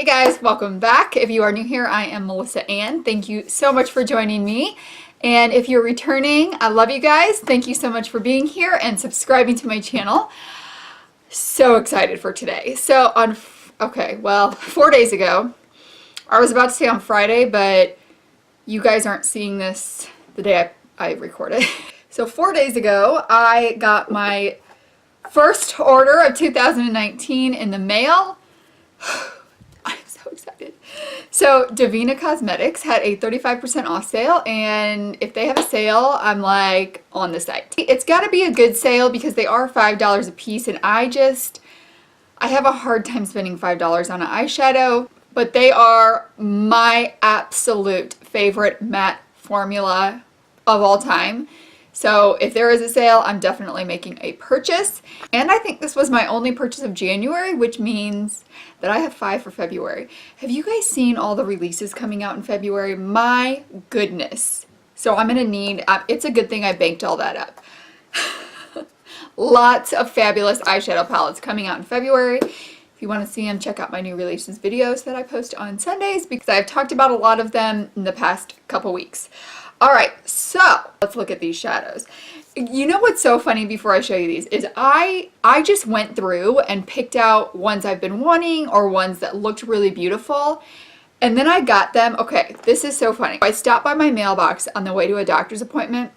Hey guys, welcome back. If you are new here, I am Melissa Ann. Thank you so much for joining me. And if you're returning, I love you guys. Thank you so much for being here and subscribing to my channel. So excited for today. So on, 4 days ago, I was about to say on Friday, but you guys aren't seeing this the day I recorded. So 4 days ago, I got my first order of 2019 in the mail. I'm so excited. So Devinah Cosmetics had a 35% off sale, and if they have a sale, I'm like on the site. It's got to be a good sale because they are $5 a piece, and I have a hard time spending $5 on an eyeshadow, but they are my absolute favorite matte formula of all time. So if there is a sale, I'm definitely making a purchase. And I think this was my only purchase of January, which means that I have 5 for February. Have you guys seen all the releases coming out in February? My goodness. So I'm gonna need, it's a good thing I banked all that up. Lots of fabulous eyeshadow palettes coming out in February. If you want to see them, check out my new releases videos that I post on Sundays because I've talked about a lot of them in the past couple weeks. Alright, so let's look at these shadows. You know what's so funny before I show you these is I just went through and picked out ones I've been wanting or ones that looked really beautiful. And then I got them. Okay, this is so funny. I stopped by my mailbox on the way to a doctor's appointment.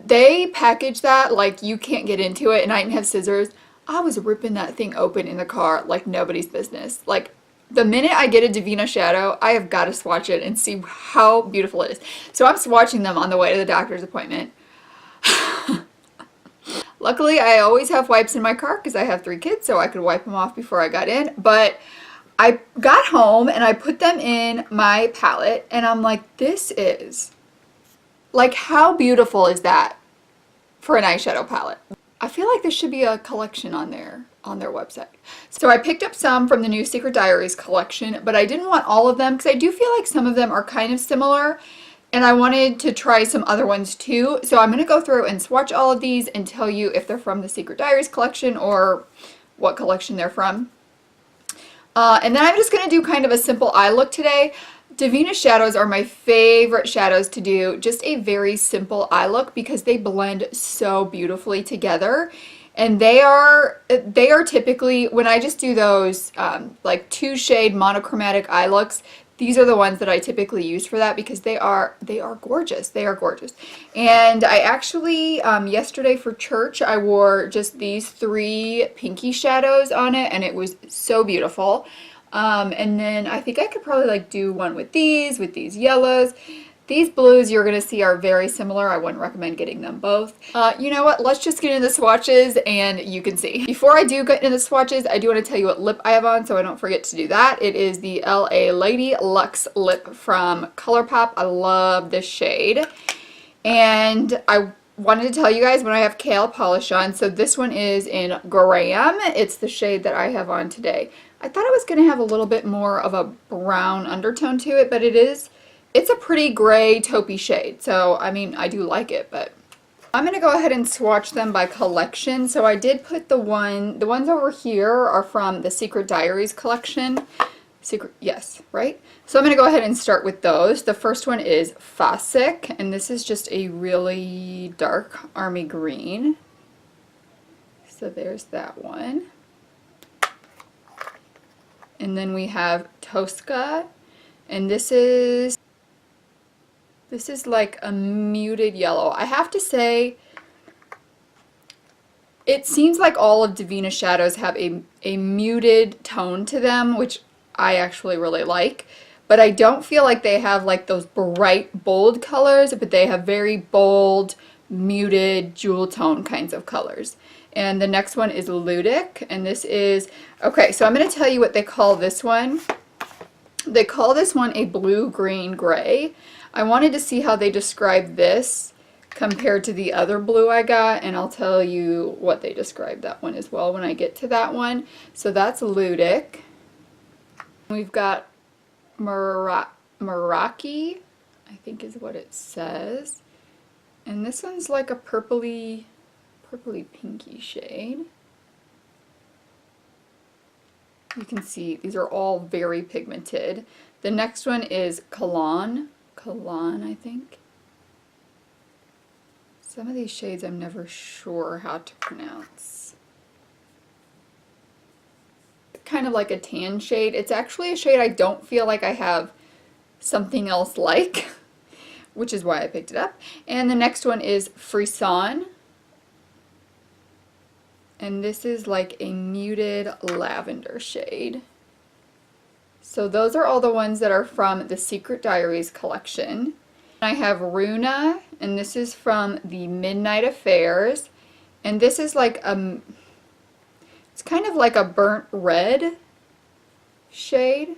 They packaged that like you can't get into it, and I didn't have scissors. I was ripping that thing open in the car like nobody's business. Like, the minute I get a Devinah shadow, I have got to swatch it and see how beautiful it is. So I'm swatching them on the way to the doctor's appointment. Luckily, I always have wipes in my car because I have 3 kids, so I could wipe them off before I got in. But I got home and I put them in my palette, and I'm like, this is, like, how beautiful is that for an eyeshadow palette? I feel like there should be a collection on their website. So I picked up some from the new Secret Diaries collection, but I didn't want all of them because I do feel like some of them are kind of similar, and I wanted to try some other ones too. So I'm going to go through and swatch all of these and tell you if they're from the Secret Diaries collection or what collection they're from. And then I'm just going to do kind of a simple eye look today. Devinah shadows are my favorite shadows to do, just a very simple eye look because they blend so beautifully together. And they are typically, when I just do those like 2-shade monochromatic eye looks, these are the ones that I typically use for that because they are gorgeous. They are gorgeous. And I actually, yesterday for church, I wore just these 3 pinky shadows on it, and it was so beautiful. And then I think I could probably like do one with these yellows. These blues you're going to see are very similar. I wouldn't recommend getting them both. You know what? Let's just get into the swatches and you can see. Before I do get into the swatches, I do want to tell you what lip I have on so I don't forget to do that. It is the LA Lady Luxe Lip from ColourPop. I love this shade. And I wanted to tell you guys when I have Kale polish on. So this one is in Graham. It's the shade that I have on today. I thought it was going to have a little bit more of a brown undertone to it, but it's a pretty gray taupey shade. So, I mean, I do like it, but I'm going to go ahead and swatch them by collection. So I did put the ones over here are from the Secret Diaries collection. Yes, right? So I'm going to go ahead and start with those. The first one is Fossick, and this is just a really dark army green. So there's that one. And then we have Tosca, and this is like a muted yellow. I have to say, it seems like all of Devinah shadows have a muted tone to them, which I actually really like. But I don't feel like they have like those bright, bold colors, but they have very bold, muted, jewel tone kinds of colors. And the next one is Ludic, and this is, okay, so I'm going to tell you what they call this one. They call this one a blue-green-gray. I wanted to see how they describe this compared to the other blue I got, and I'll tell you what they describe that one as well when I get to that one. So that's Ludic. We've got Meraki, I think is what it says. And this one's like a purpley pinky shade. You can see these are all very pigmented. The next one is Kalan, I think. Some of these shades I'm never sure how to pronounce. Kind of like a tan shade. It's actually a shade I don't feel like I have something else like, which is why I picked it up. And the next one is Frisson. And this is like a muted lavender shade. So those are all the ones that are from the Secret Diaries collection. I have Runa, and this is from the Midnight Affairs. And this is like it's kind of like a burnt red shade.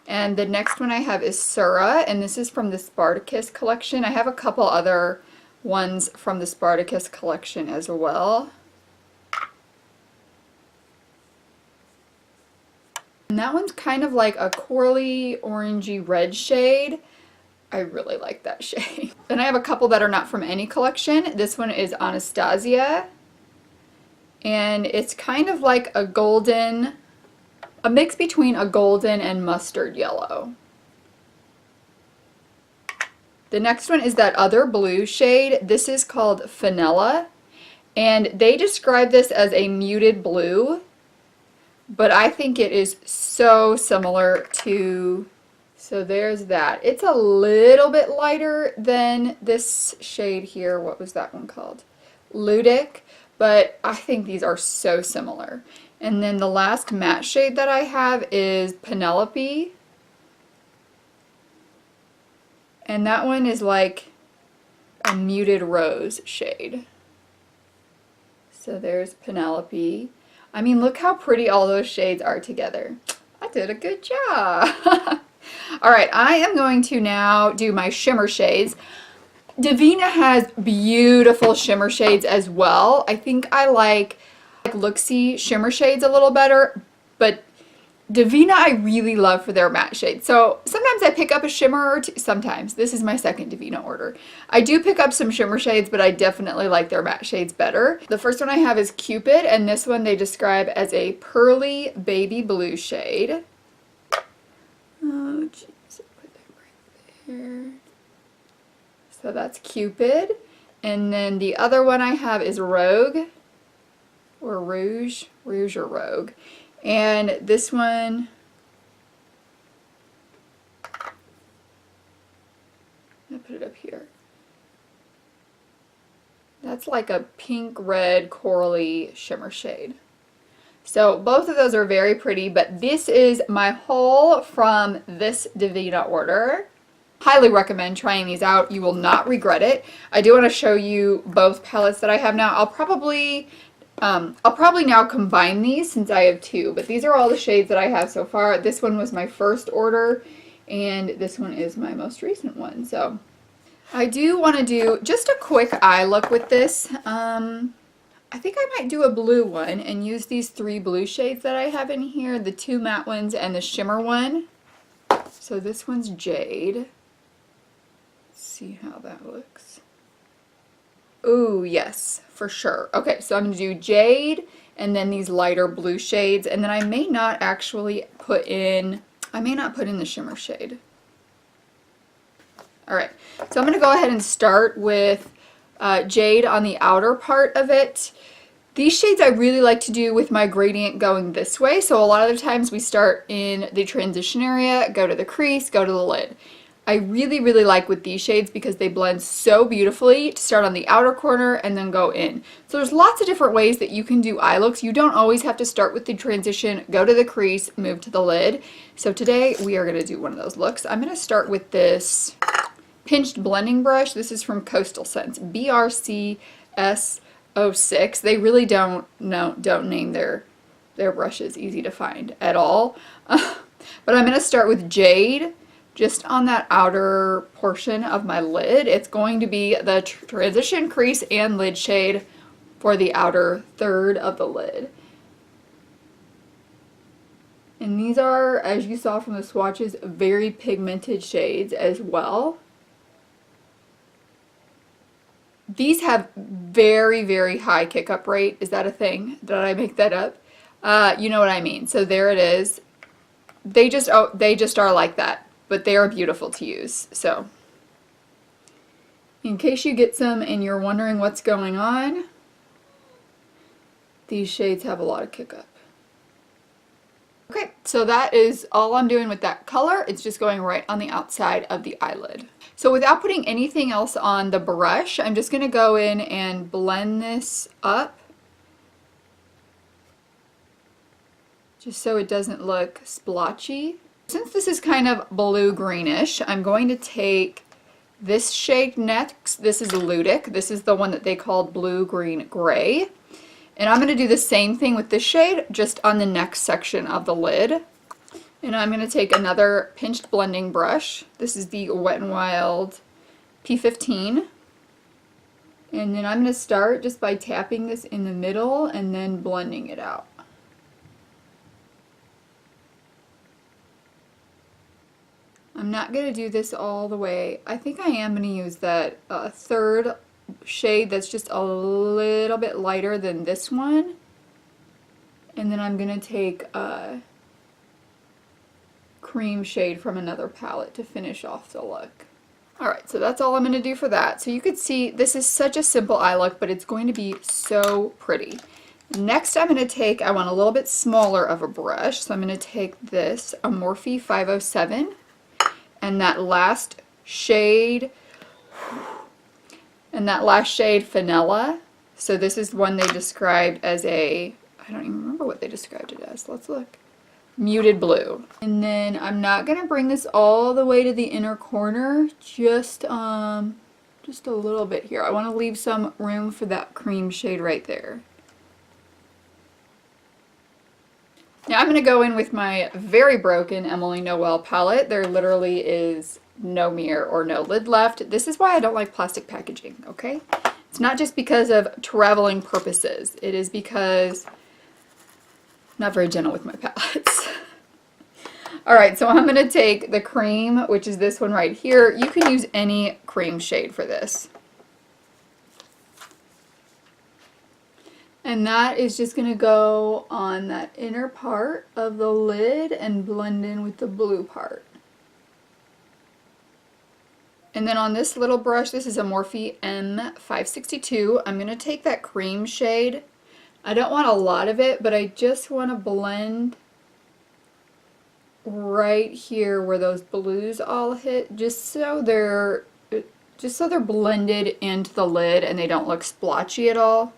And the next one I have is Sura, and this is from the Spartacus collection. I have a couple other ones from the Spartacus collection as well. And that one's kind of like a corally orangey red shade. I really like that shade. Then I have a couple that are not from any collection. This one is Anastasia. And it's kind of like a golden, a mix between a golden and mustard yellow. The next one is that other blue shade. This is called Fenella. And they describe this as a muted blue. But I think it is so similar to, so there's that. It's a little bit lighter than this shade here. What was that one called? Ludic. But I think these are so similar. And then the last matte shade that I have is Penelope. And that one is like a muted rose shade. So there's Penelope. I mean, look how pretty all those shades are together. I did a good job. All right, I am going to now do my shimmer shades. Devinah has beautiful shimmer shades as well. I think I like Looksy shimmer shades a little better, but Devinah I really love for their matte shades. So sometimes I pick up a shimmer or two. Sometimes. This is my second Devinah order. I do pick up some shimmer shades, but I definitely like their matte shades better. The first one I have is Cupid, and this one they describe as a pearly baby blue shade. Oh, jeez. Put that right there. So that's Cupid. And then the other one I have is Rogue, or Rouge or Rogue. And this one, I'll put it up here. That's like a pink, red, corally shimmer shade. So both of those are very pretty, but this is my haul from this Devinah order. Highly recommend trying these out. You will not regret it. I do want to show you both palettes that I have now. I'll probably now combine these since I have two, but these are all the shades that I have so far. This one was my first order, and this one is my most recent one. So I do want to do just a quick eye look with this. I think I might do a blue one and use these three blue shades that I have in here, the two matte ones and the shimmer one. So this one's Jade. Let's see how that looks. Ooh, yes, for sure. Okay, so I'm going to do Jade and then these lighter blue shades, and then I may not actually put in, the shimmer shade. All right, so I'm going to go ahead and start with Jade on the outer part of it. These shades I really like to do with my gradient going this way, so a lot of the times we start in the transition area, go to the crease, go to the lid. I really, really like with these shades because they blend so beautifully to start on the outer corner and then go in. So there's lots of different ways that you can do eye looks. You don't always have to start with the transition, go to the crease, move to the lid. So today we are going to do one of those looks. I'm going to start with this pinched blending brush. This is from Coastal Scents, BRCS06. They really don't name their brushes easy to find at all. But I'm going to start with Jade. Just on that outer portion of my lid. It's going to be the transition crease and lid shade for the outer third of the lid. And these are, as you saw from the swatches, very pigmented shades as well. These have very, very high kick-up rate. Is that a thing? Did I make that up? You know what I mean. So there it is. They just are like that, but they are beautiful to use. So in case you get some and you're wondering what's going on, these shades have a lot of kick up. Okay, so that is all I'm doing with that color. It's just going right on the outside of the eyelid. So without putting anything else on the brush, I'm just gonna go in and blend this up, just so it doesn't look splotchy. Since this is kind of blue-greenish, I'm going to take this shade next. This is Ludic. This is the one that they called blue-green-gray. And I'm going to do the same thing with this shade, just on the next section of the lid. And I'm going to take another pinched blending brush. This is the Wet n Wild P15. And then I'm going to start just by tapping this in the middle and then blending it out. I'm not going to do this all the way. I think I am going to use that third shade that's just a little bit lighter than this one. And then I'm going to take a cream shade from another palette to finish off the look. Alright, so that's all I'm going to do for that. So you could see this is such a simple eye look, but it's going to be so pretty. Next I'm going to take, I want a little bit smaller of a brush, so I'm going to take this, a Morphe 507. And that last shade, Vanilla. So this is one they described as a, I don't even remember what they described it as. Let's look. Muted blue. And then I'm not going to bring this all the way to the inner corner, just a little bit here. I want to leave some room for that cream shade right there. Now I'm going to go in with my very broken Emily Noel palette. There literally is no mirror or no lid left. This is why I don't like plastic packaging, okay? It's not just because of traveling purposes. It is because I'm not very gentle with my palettes. Alright, so I'm going to take the cream, which is this one right here. You can use any cream shade for this. And that is just going to go on that inner part of the lid and blend in with the blue part. And then on this little brush, this is a Morphe M562, I'm going to take that cream shade. I don't want a lot of it, but I just want to blend right here where those blues all hit, just so they're blended into the lid and they don't look splotchy at all.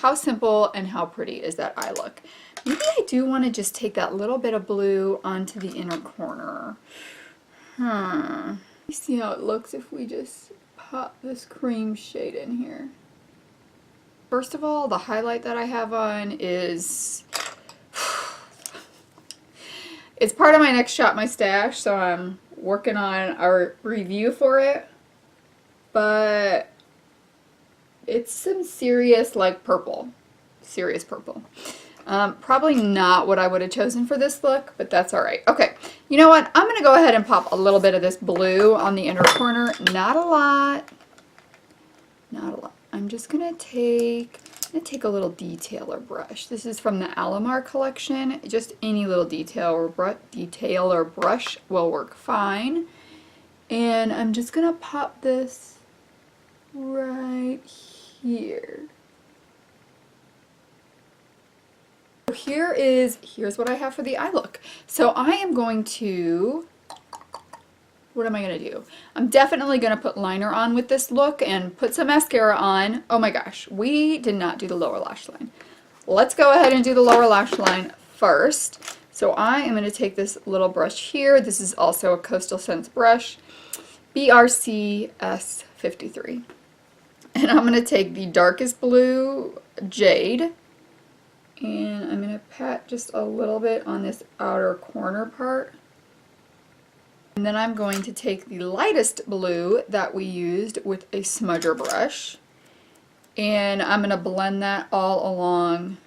How simple and how pretty is that eye look? Maybe I do want to just take that little bit of blue onto the inner corner. See how it looks if we just pop this cream shade in here. First of all, the highlight that I have on is... it's part of my next Shop My Stash, so I'm working on our review for it. But it's some serious, like, purple. Serious purple. Probably not what I would have chosen for this look, but that's alright. Okay, you know what? I'm going to go ahead and pop a little bit of this blue on the inner corner. Not a lot. Not a lot. I'm just going to take a little detailer brush. This is from the Alamar collection. Just any little detail or brush will work fine. And I'm just going to pop this right here. Here's what I have for the eye look. So I am going to, what am I going to do? I'm definitely going to put liner on with this look and put some mascara on. Oh my gosh, we did not do the lower lash line. Let's go ahead and do the lower lash line first. So I am going to take this little brush here. This is also a Coastal Scents brush, BRC S53. And I'm going to take the darkest blue Jade, and I'm going to pat just a little bit on this outer corner part. And then I'm going to take the lightest blue that we used with a smudger brush, and I'm going to blend that all along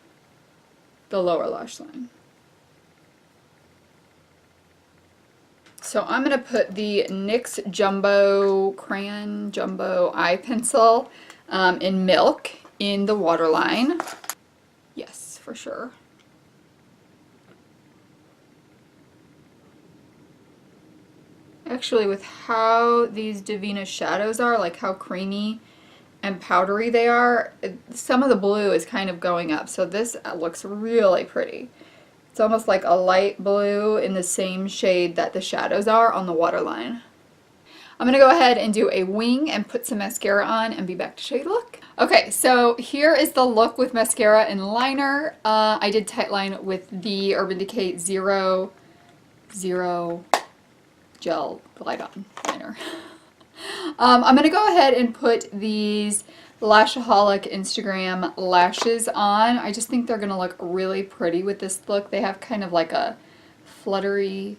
the lower lash line. So I'm going to put the NYX Jumbo Crayon Jumbo Eye Pencil in Milk in the waterline. Yes, for sure. Actually, with how these Devinah shadows are, like how creamy and powdery they are, some of the blue is kind of going up. So this looks really pretty. It's almost like a light blue in the same shade that the shadows are on the waterline. I'm gonna go ahead and do a wing and put some mascara on and be back to show you the look. Okay, so here is the look with mascara and liner. I did tightline with the Urban Decay 00 Gel Glide On Liner. I'm gonna go ahead and put these Lashaholic Instagram lashes on. I just think they're gonna look really pretty with this look. They have kind of like a flutteriness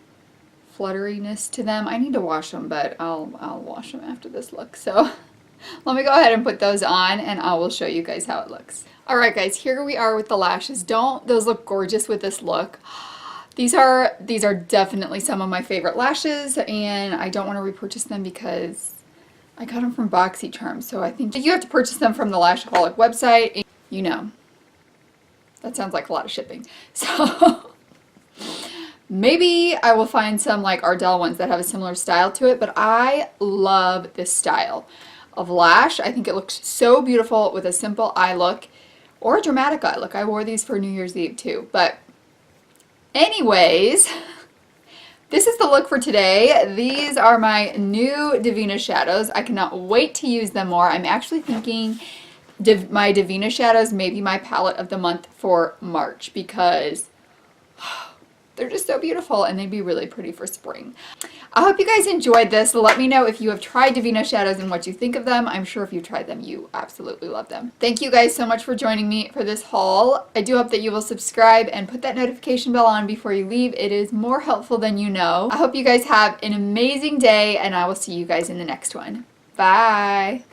to them. I need to wash them, but I'll wash them after this look. So let me go ahead and put those on and I will show you guys how it looks. Alright guys, here we are with the lashes. Don't those look gorgeous with this look? These are definitely some of my favorite lashes, and I don't want to repurchase them because I got them from BoxyCharm. So I think you have to purchase them from the Lashaholic website. You know, that sounds like a lot of shipping. So maybe I will find some like Ardell ones that have a similar style to it, but I love this style of lash. I think it looks so beautiful with a simple eye look or a dramatic eye look. I wore these for New Year's Eve too, but anyways, this is the look for today. These are my new Devinah shadows. I cannot wait to use them more. I'm actually thinking my Devinah shadows may be my palette of the month for March because they're just so beautiful and they'd be really pretty for spring. I hope you guys enjoyed this. Let me know if you have tried Devinah shadows and what you think of them. I'm sure if you tried them, you absolutely love them. Thank you guys so much for joining me for this haul. I do hope that you will subscribe and put that notification bell on before you leave. It is more helpful than you know. I hope you guys have an amazing day and I will see you guys in the next one. Bye!